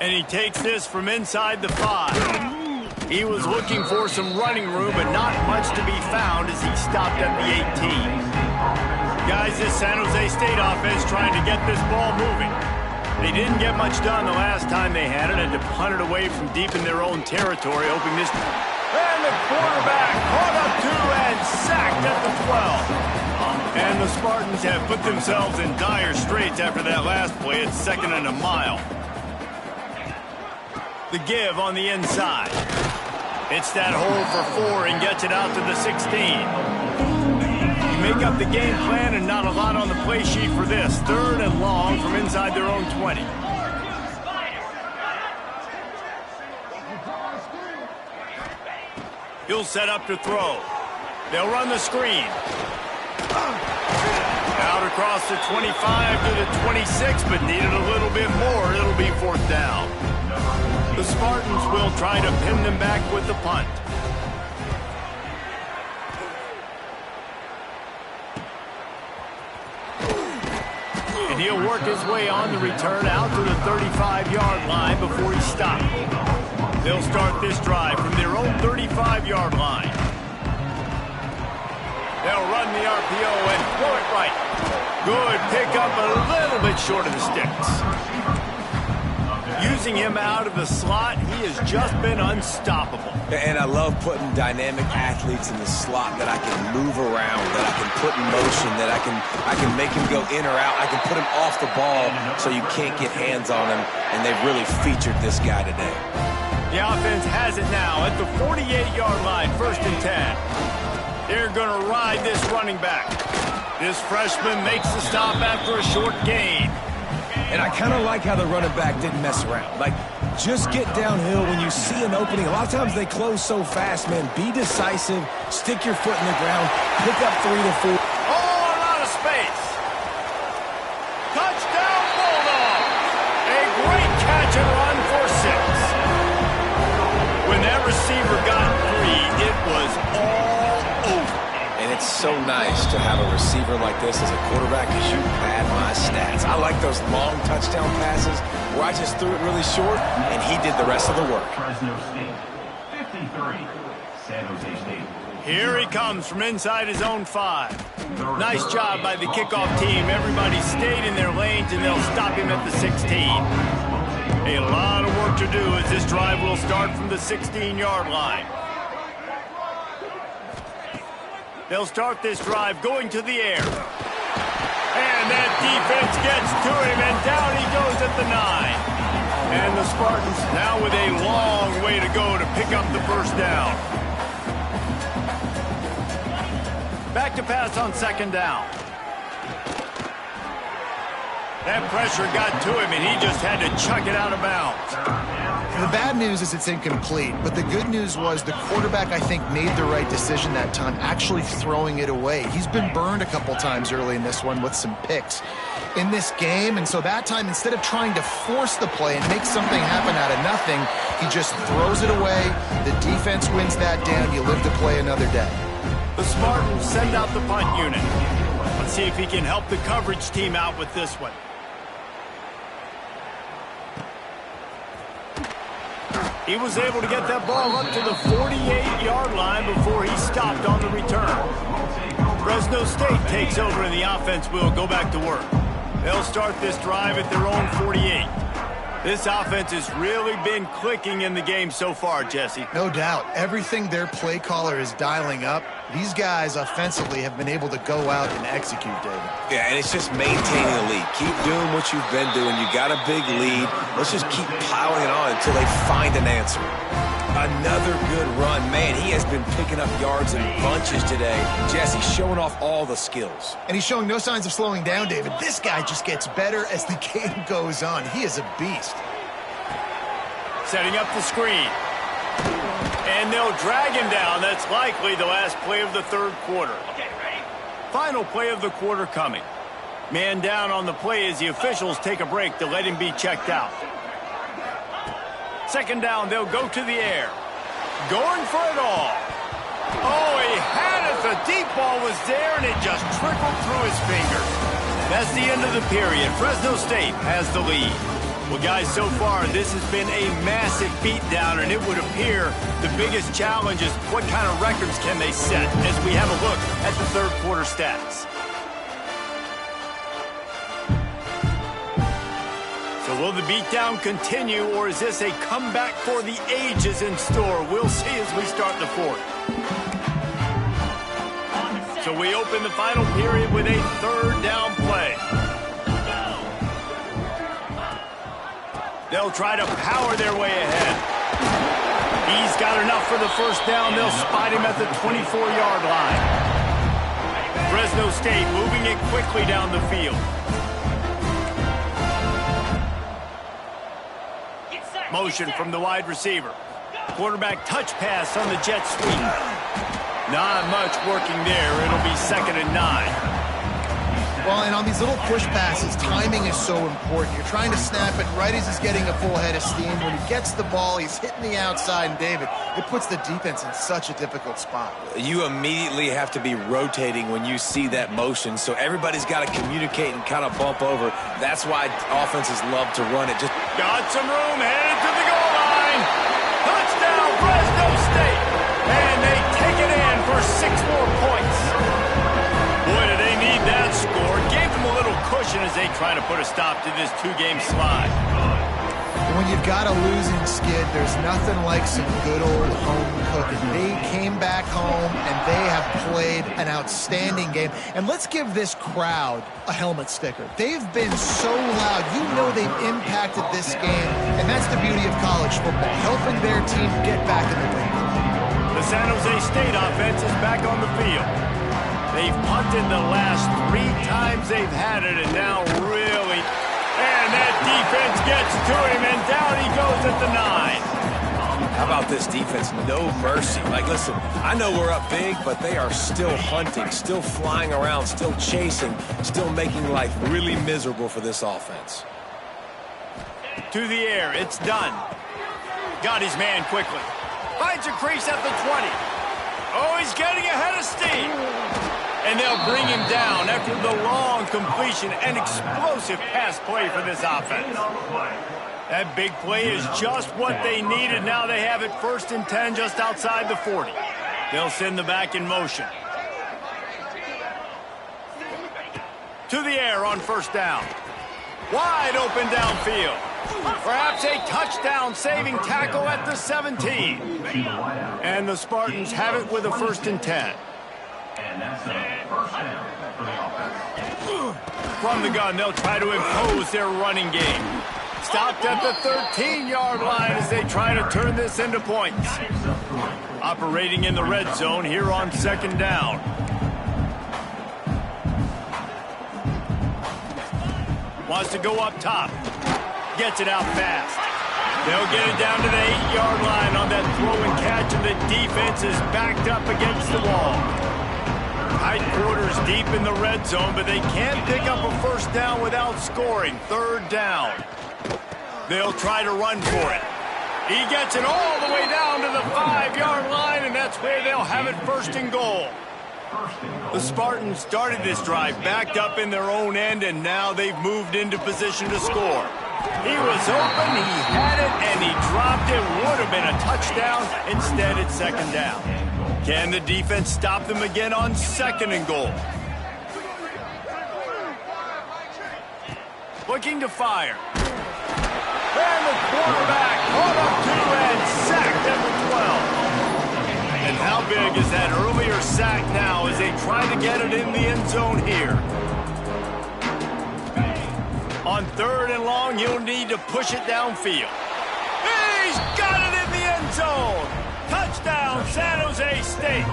[SPEAKER 1] And he takes this from inside the 5. He was looking for some running room, but not much to be found as he stopped at the 18. Guys, this San Jose State offense trying to get this ball moving. They didn't get much done the last time they had it, and to punt it away from deep in their own territory, hoping this... And the quarterback caught up to and sacked at the 12. And the Spartans have put themselves in dire straits after that last play. It's 2nd and a mile. The give on the inside. Hits that hole for 4 and gets it out to the 16. Make up the game plan and not a lot on the play sheet for this. 3rd and long from inside their own 20. He'll set up to throw. They'll run the screen. Out across the 25 to the 26, but needed a little bit more. It'll be 4th down. The Spartans will try to pin them back with the punt. And he'll work his way on the return out to the 35-yard line before he stopped. They'll start this drive from their own 35-yard line. They'll run the RPO and throw it right. Good pickup, a little bit short of the sticks. Using him out of the slot, he has just been unstoppable.
[SPEAKER 2] And I love putting dynamic athletes in the slot that I can move around, that I can put in motion, that I can make him go in or out. I can put him off the ball so you can't get hands on him, and they've really featured this guy today.
[SPEAKER 1] The offense has it now at the 48-yard line, 1st and 10. They're going to ride this running back. This freshman makes the stop after a short gain.
[SPEAKER 2] And I kind of like how the running back didn't mess around. Like, just get downhill when you see an opening. A lot of times they close so fast, man. Be decisive, stick your foot in the ground, pick up 3 to 4.
[SPEAKER 1] Oh, a lot of space. Touchdown, Bulldog. A great catch and run for 6. When that receiver got 3, it was all over.
[SPEAKER 2] And it's so nice to have a receiver like this as a quarterback because you pad my stats. I like those long touchdown passes where I just threw it really short and he did the rest of the work.
[SPEAKER 4] Fresno State, 53, San Jose State.
[SPEAKER 1] Here he comes from inside his own 5. Nice job by the kickoff team. Everybody stayed in their lanes and they'll stop him at the 16. A lot of work to do as this drive will start from the 16-yard line. They'll start this drive going to the air. And that defense gets to him, and down he goes at the 9. And the Spartans now with a long way to go to pick up the 1st down. Back to pass on 2nd down. That pressure got to him, and he just had to chuck it out of bounds.
[SPEAKER 3] The bad news is it's incomplete, but the good news was the quarterback, I think, made the right decision that time, actually throwing it away. He's been burned a couple times early in this one with some picks in this game, and so that time, instead of trying to force the play and make something happen out of nothing, he just throws it away. The defense wins that down. You live to play another day.
[SPEAKER 1] The Spartans send out the punt unit. Let's see if he can help the coverage team out with this one. He was able to get that ball up to the 48-yard line before he stopped on the return. Fresno State takes over and the offense will go back to work. They'll start this drive at their own 48. This offense has really been clicking in the game so far, Jesse.
[SPEAKER 3] No doubt. Everything their play caller is dialing up, these guys offensively have been able to go out and execute, David.
[SPEAKER 2] Yeah, and it's just maintaining the lead. Keep doing what you've been doing. You got a big lead. Let's just keep piling it on until they find an answer. Another good run. Man, he has been picking up yards in bunches today. Jesse showing off all the skills.
[SPEAKER 3] And he's showing no signs of slowing down, David. This guy just gets better as the game goes on. He is a beast.
[SPEAKER 1] Setting up the screen. And they'll drag him down. That's likely the last play of the 3rd quarter. Final play of the quarter coming. Man down on the play as the officials take a break to let him be checked out. Second down, they'll go to the air. Going for it all. Oh, he had it. The deep ball was there, and it just trickled through his fingers. That's the end of the period. Fresno State has the lead. Well, guys, so far, this has been a massive beatdown, and it would appear the biggest challenge is what kind of records can they set as we have a look at the third quarter stats. So will the beatdown continue, or is this a comeback for the ages in store? We'll see as we start the fourth. So we open the final period with a third down play. They'll try to power their way ahead. He's got enough for the first down. They'll spot him at the 24-yard line. Fresno State moving it quickly down the field. Motion from the wide receiver. Quarterback touch pass on the jet sweep. Not much working there. It'll be 2nd and 9.
[SPEAKER 3] Well, and on these little push passes, timing is so important. You're trying to snap it right as he's getting a full head of steam. When he gets the ball, he's hitting the outside, and David, it puts the defense in such a difficult spot.
[SPEAKER 2] You immediately have to be rotating when you see that motion, so everybody's got to communicate and kind of bump over. That's why offenses love to run it. Just
[SPEAKER 1] got some room, headed to the goal line. Touchdown, Fresno State. And they take it in for 6 more points. Boy, do they need that score. Gave them a little cushion as they try to put a stop to this 2-game slide.
[SPEAKER 3] When you've got a losing skid, there's nothing like some good old home cooking. They came back home, and they have played an outstanding game. And let's give this crowd a helmet sticker. They've been so loud. You know they've impacted this game, and that's the beauty of college football, helping their team get back in the win.
[SPEAKER 1] The San Jose State offense is back on the field. They've punted the last 3 times they've had it, and now really... And that defense gets to him, and down he goes at the 9.
[SPEAKER 2] how about this defense? No mercy. Like, listen, I know we're up big, but they are still hunting, still flying around, still chasing, still making life really miserable for this offense.
[SPEAKER 1] To the air, it's done. Got his man quickly. Finds a crease at the 20. Oh, he's getting ahead of steam. And they'll bring him down after the long completion and explosive pass play for this offense. That big play is just what they needed. Now they have it 1st and 10 just outside the 40. They'll send the back in motion. To the air on 1st down. Wide open downfield. Perhaps a touchdown-saving tackle at the 17. And the Spartans have it with a 1st and 10.
[SPEAKER 4] And that's the first down for the offense.
[SPEAKER 1] From the gun, they'll try to impose their running game. Stopped at the 13-yard line as they try to turn this into points. Operating in the red zone here on 2nd down. Wants to go up top. Gets it out fast. They'll get it down to the 8-yard line on that throw and catch, and the defense is backed up against the wall. Tight quarters deep in the red zone, but they can't pick up a 1st down without scoring. 3rd down. They'll try to run for it. He gets it all the way down to the 5-yard line, and that's where they'll have it 1st and goal. The Spartans started this drive backed up in their own end, and now they've moved into position to score. He was open, he had it, and he dropped it. Would have been a touchdown. Instead, it's 2nd down. Can the defense stop them again on 2nd and goal? Looking to fire. And the quarterback caught up to and sacked at the 12. And how big is that earlier sack now as they try to get it in the end zone here? On 3rd and long, he'll need to push it downfield. He's got it in the end zone. Touchdown, San Jose State.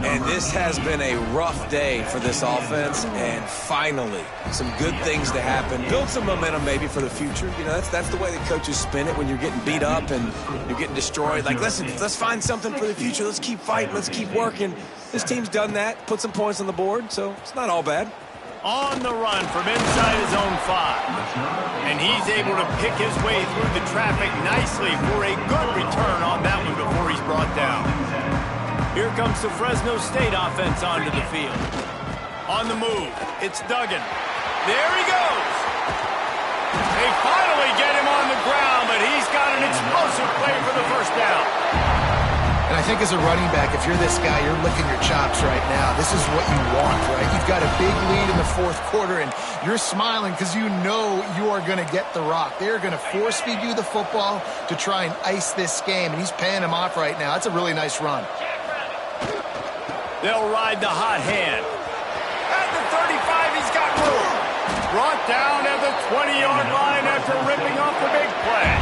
[SPEAKER 2] And this has been a rough day for this offense, and finally, some good things to happen. Build some momentum maybe for the future. You know, that's the way the coaches spin it when you're getting beat up and you're getting destroyed. Like, listen, let's find something for the future. Let's keep fighting. Let's keep working. This team's done that, put some points on the board, so it's not all bad.
[SPEAKER 1] On the run from inside his own 5. And he's able to pick his way through the traffic nicely for a good return on that one before he's brought down. Here comes the Fresno State offense onto the field. On the move, it's Duggan. There he goes. They finally get him on the ground, but he's got an explosive play for the first down.
[SPEAKER 3] And I think as a running back, if you're this guy, you're licking your chops right now. This is what you want, right? You've got a big lead in the fourth quarter, and you're smiling because you know you are going to get the rock. They're going to force feed you the football to try and ice this game, and he's paying him off right now. That's a really nice run.
[SPEAKER 1] They'll ride the hot hand. At the 35, he's got room. Brought down at the 20-yard line after ripping off the big play.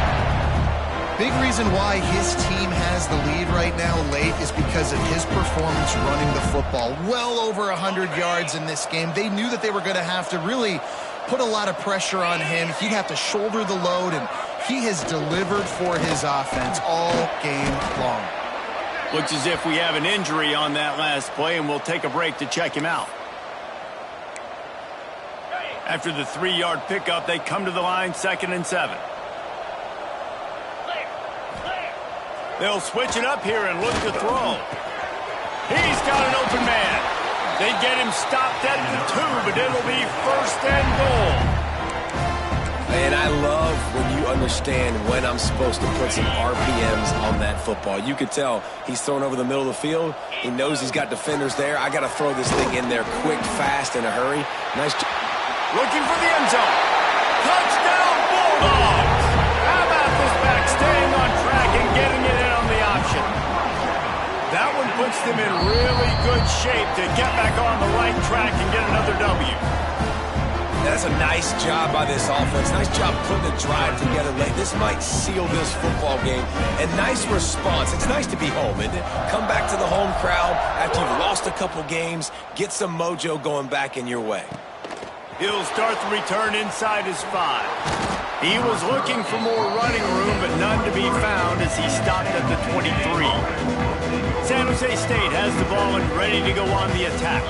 [SPEAKER 3] Big reason why his team has the lead right now late is because of his performance running the football. Well over 100 yards in this game. They knew that they were going to have to really put a lot of pressure on him. He'd have to shoulder the load, and he has delivered for his offense all game long.
[SPEAKER 1] Looks as if we have an injury on that last play, and we'll take a break to check him out. After the 3-yard pickup, they come to the line, 2nd and 7. They'll switch it up here and look to throw. He's got an open man. They get him stopped at the 2, but it'll be 1st and goal.
[SPEAKER 2] And I love when you understand when I'm supposed to put some RPMs on that football. You could tell he's throwing over the middle of the field. He knows he's got defenders there. I got to throw this thing in there quick, fast, in a hurry. Nice.
[SPEAKER 1] Looking for the end zone. Touchdown, Bulldogs! How about this back staying on track and getting it in on the option? That one puts them in really good shape to get back on the right track and get another W.
[SPEAKER 2] That's a nice job by this offense. Nice job putting the drive together late. This might seal this football game. And nice response. It's nice to be home, isn't it? Come back to the home crowd after you've lost a couple games. Get some mojo going back in your way.
[SPEAKER 1] He'll start the return inside his 5. He was looking for more running room, but none to be found as he stopped at the 23. San Jose State has the ball and ready to go on the attack.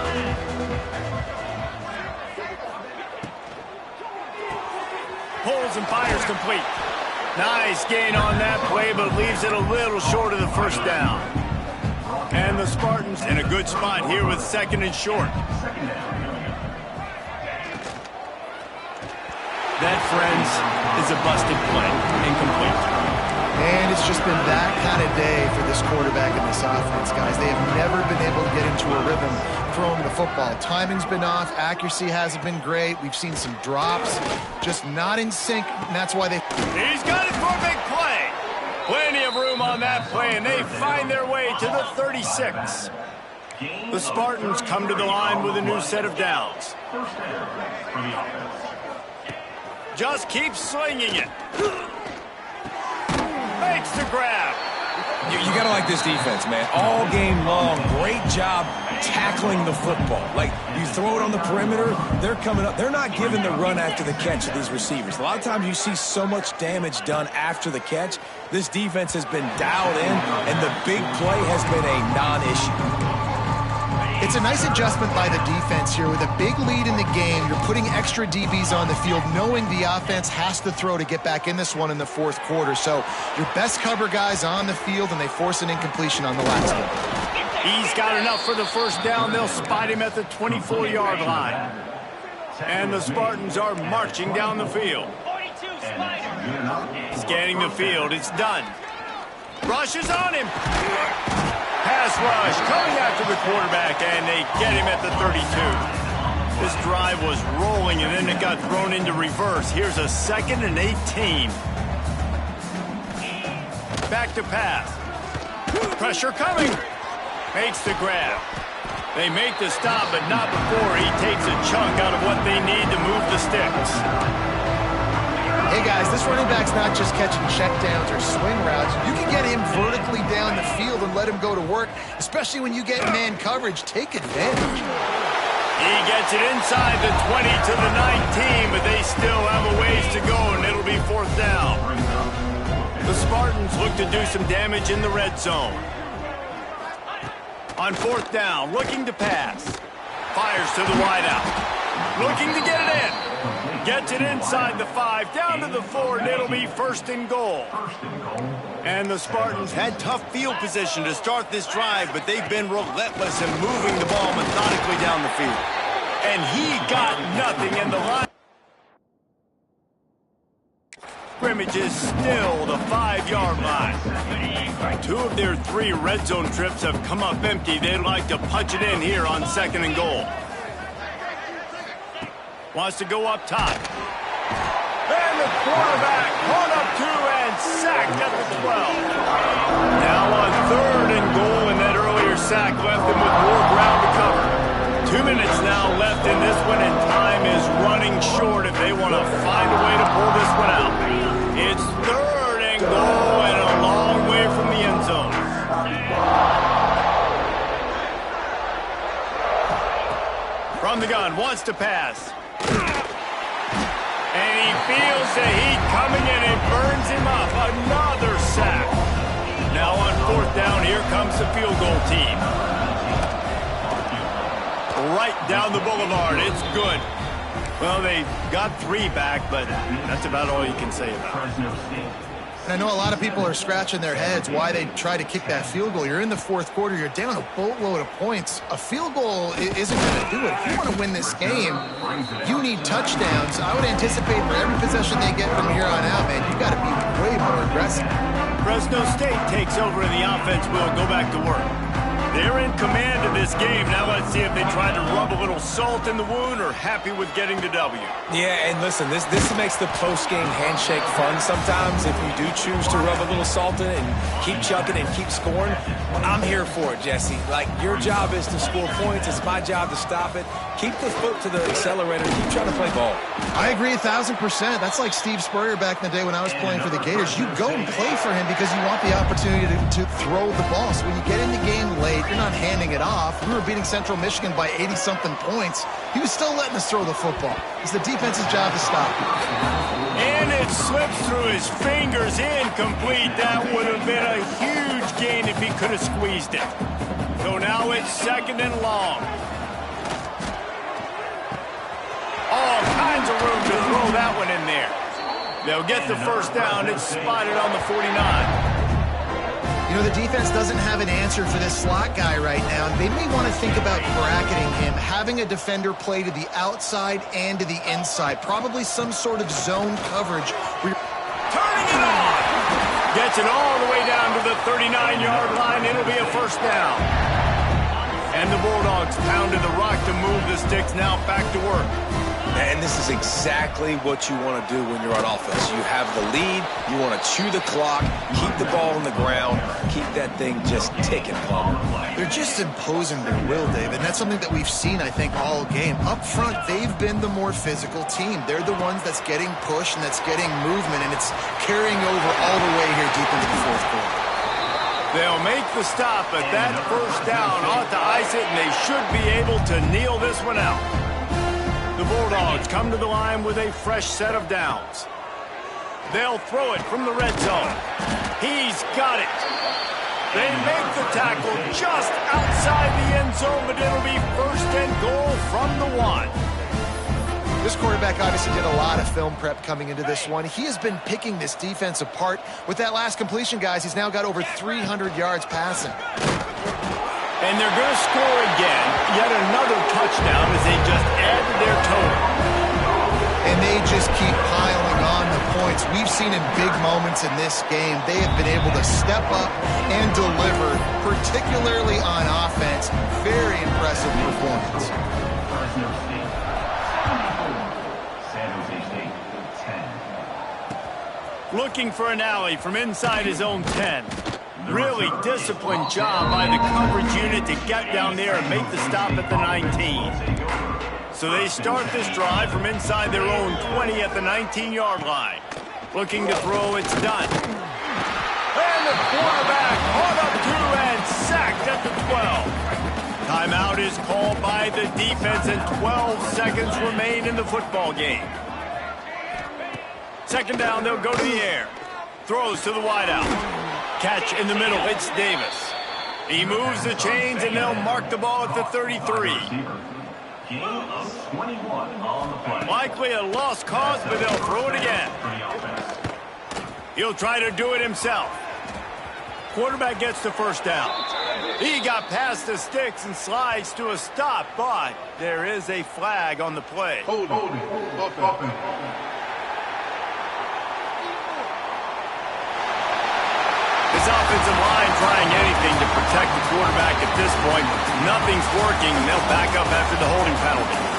[SPEAKER 1] Pulls and fires complete. Nice gain on that play, but leaves it a little short of the first down. And the Spartans in a good spot here with 2nd and short. That, friends, is a busted play. Incomplete.
[SPEAKER 3] And it's just been that kind of day for this quarterback and this offense, guys. They have never been able to get into a rhythm throwing the football. Timing's been off. Accuracy hasn't been great. We've seen some drops. Just not in sync, and that's why they...
[SPEAKER 1] He's got it for a big play. Plenty of room on that play, and they find their way to the 36. The Spartans come to the line with a new set of downs. Just keeps slinging it. Makes the grab.
[SPEAKER 2] You got to like this defense, man. All game long, great job tackling the football. Like, you throw it on the perimeter, they're coming up. They're not giving the run after the catch to these receivers. A lot of times you see so much damage done after the catch. This defense has been dialed in, and the big play has been a non-issue.
[SPEAKER 3] It's a nice adjustment by the defense here. With a big lead in the game, you're putting extra DBs on the field, knowing the offense has to throw to get back in this one in the fourth quarter. So your best cover guys on the field, and they force an incompletion on the last one.
[SPEAKER 1] He's got enough for the first down. They'll spot him at the 24-yard line. And the Spartans are marching down the field. Scanning the field. It's done. Rushes on him. Pass rush coming after the quarterback, and they get him at the 32. This drive was rolling, and then it got thrown into reverse. Here's a 2nd and 18. Back to pass. Pressure coming. Makes the grab. They make the stop, but not before he takes a chunk out of what they need to move the sticks.
[SPEAKER 3] Hey guys, this running back's not just catching checkdowns or swing routes. You can get him vertically down the field and let him go to work, especially when you get man coverage. Take advantage.
[SPEAKER 1] He gets it inside the 20 to the 19, but they still have a ways to go, and it'll be 4th down. The Spartans look to do some damage in the red zone. On 4th down, looking to pass. Fires to the wideout. Looking to get it in. Gets it inside the 5, down to the 4, and it'll be first and goal. And the Spartans had tough field position to start this drive, but they've been relentless in moving the ball methodically down the field. And he got nothing in the line. Scrimmage is still the 5-yard line. 2 of their 3 red zone trips have come up empty. They'd like to punch it in here on 2nd and goal. Wants to go up top. And the quarterback caught up 2 and sacked at the 12. Now on 3rd and goal, and that earlier sack left them with more ground to cover. 2 minutes now left in this one, and time is running short if they want to find a way to pull this one out. It's 3rd and goal and a long way from the end zone. From the gun, wants to pass. And he feels the heat coming in. It burns him up. Another sack. Now on 4th down, here comes the field goal team. Right down the boulevard. It's good. Well, they got 3 back, but that's about all you can say about it.
[SPEAKER 3] And I know a lot of people are scratching their heads why they try to kick that field goal. You're in the 4th quarter. You're down a boatload of points. A field goal isn't going to do it. If you want to win this game, you need touchdowns. I would anticipate for every possession they get from here on out, man, you got to be way more aggressive.
[SPEAKER 1] Fresno State takes over and the offense will go back to work. They're in command of this game. Now let's see if they try to rub a little salt in the wound or happy with getting the W.
[SPEAKER 2] Yeah, and listen, this makes the post-game handshake fun sometimes if you do choose to rub a little salt in it and keep chucking and keep scoring. I'm here for it, Jesse. Like, your job is to score points. It's my job to stop it. Keep the foot to the accelerator. Keep trying to play ball.
[SPEAKER 3] I agree 1,000%. That's like Steve Spurrier back in the day when I was playing for the Gators. You go and play for him because you want the opportunity to throw the ball. So when you get in the game late, you're not handing it off. We were beating Central Michigan by 80-something points. He was still letting us throw the football. It's the defense's job to stop it.
[SPEAKER 1] And it slips through his fingers, incomplete. That would have been a huge gain if he could have squeezed it. So now it's 2nd and long. All kinds of room to throw that one in there. They'll get the 1st down. It's spotted on the 49.
[SPEAKER 3] You know, the defense doesn't have an answer for this slot guy right now. They may want to think about bracketing him, having a defender play to the outside and to the inside. Probably some sort of zone coverage.
[SPEAKER 1] Turning it on! Gets it all the way down to the 39-yard line. It'll be a 1st down. And the Bulldogs pounded the rock to move the sticks. Now back to work.
[SPEAKER 2] And this is exactly what you want to do when you're on offense. You have the lead. You want to chew the clock, keep the ball on the ground, keep that thing just ticking, Plummer.
[SPEAKER 3] They're just imposing their will, David. And that's something that we've seen, I think, all game. Up front, they've been the more physical team. They're the ones that's getting pushed and that's getting movement, and it's carrying over all the way here deep into the 4th quarter.
[SPEAKER 1] They'll make the stop, but that 1st down ought to ice it, and they should be able to kneel this one out. The Bulldogs come to the line with a fresh set of downs. They'll throw it from the red zone. He's got it. They make the tackle just outside the end zone, but it'll be 1st and goal from the 1.
[SPEAKER 3] This quarterback obviously did a lot of film prep coming into this one. He has been picking this defense apart. With that last completion, guys, he's now got over 300 yards passing.
[SPEAKER 1] And they're going to score again. Yet another touchdown as they just added their total.
[SPEAKER 3] And they just keep piling on the points. We've seen in big moments in this game, they have been able to step up and deliver, particularly on offense. Very impressive performance.
[SPEAKER 1] Looking for an alley from inside his own 10. Really disciplined job by the coverage unit to get down there and make the stop at the 19. So they start this drive from inside their own 20 at the 19-yard line. Looking to throw, it's done. And the quarterback caught up 2 and sacked at the 12. Timeout is called by the defense and 12 seconds remain in the football game. 2nd down, they'll go to the air. Throws to the wideout. Catch in the middle, it's Davis. He moves the chains and they'll mark the ball at the 33.
[SPEAKER 4] Gain of 21 on the play.
[SPEAKER 1] Likely a lost cause, but they'll throw it again.
[SPEAKER 4] For the offense.
[SPEAKER 1] He'll try to do it himself. Quarterback gets the first down. He got past the sticks and slides to a stop, but there is a flag on the play.
[SPEAKER 4] Holding. Offense.
[SPEAKER 1] This offensive line trying anything to protect the quarterback at this point. Nothing's working, and they'll back up after the holding penalty.